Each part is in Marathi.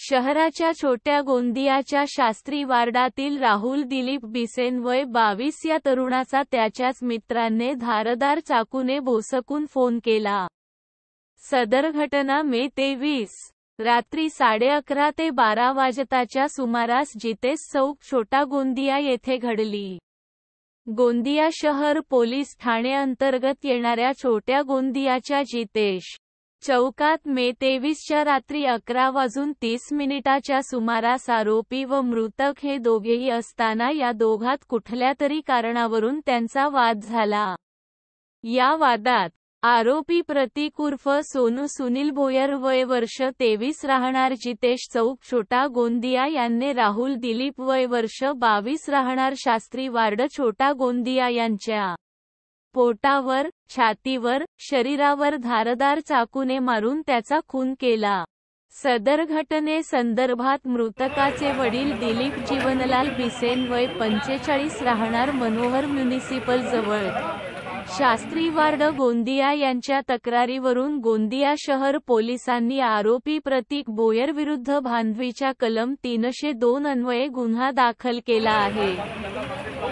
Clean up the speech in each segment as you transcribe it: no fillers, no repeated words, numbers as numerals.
शहराच्या छोट्या गोंदियाच्या शास्त्री वार्डातील राहुल दिलीप बिसेन वय 22 या तरुणाचा त्याच्याच मित्रांनी धारदार चाकूने भोसकून फोन केला. सदर घटना मे 23, रात्री 11:30 ते 12 वाजताच्या सुमारास जितेश चौक, छोटा गोंदिया येथे घडली. गोंदिया शहर पोलीस ठाणे अंतर्गत येणाऱ्या छोट्या गोंदियाच्या जितेश चौकात मे 23 च्या रात्री 11:30 सुमारास आरोपी व मृतक हे दोघेही असताना या दोघात कुठल्यातरी कारणावरून त्यांचा वाद झाला. या वादात आरोपी प्रतीक उर्फ सोनू सुनील भोयर वय वर्ष 23 राहणार जितेश चौक, छोटा गोंदिया यांनी राहुल दिलीप वय वर्ष 22 राहणार शास्त्री वार्ड, छोटा गोंदिया यांच्या पोटावर, छातीवर, शरीरावर धारदार चाकूने मारून त्याचा खून केला. सदर घटनेसंदर्भात मृतकाचे वडील दिलीप जीवनलाल बिसेन वय 45 राहणार मनोहर म्युनिसिपल जवळ, शास्त्री वार्ड, गोंदिया यांच्या तक्रारीवरून गोंदिया शहर पोलिसांनी आरोपी प्रतीक भोयर विरुद्ध भांडवीच्या कलम 302 अन्वये गुन्हा दाखल केला आहे.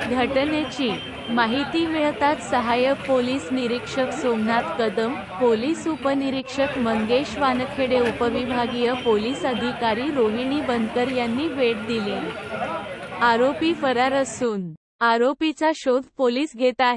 घटनेची माहिती मिळताच सहाय्यक पोलीस निरीक्षक सोमनाथ कदम, पोलीस उपनिरीक्षक मंगेश वानखेडे, उपविभागीय पोलीस अधिकारी रोहिणी बनकर यांनी भेट दिली. आरोपी फरार असून आरोपीचा शोध पोलीस घेत आहेत.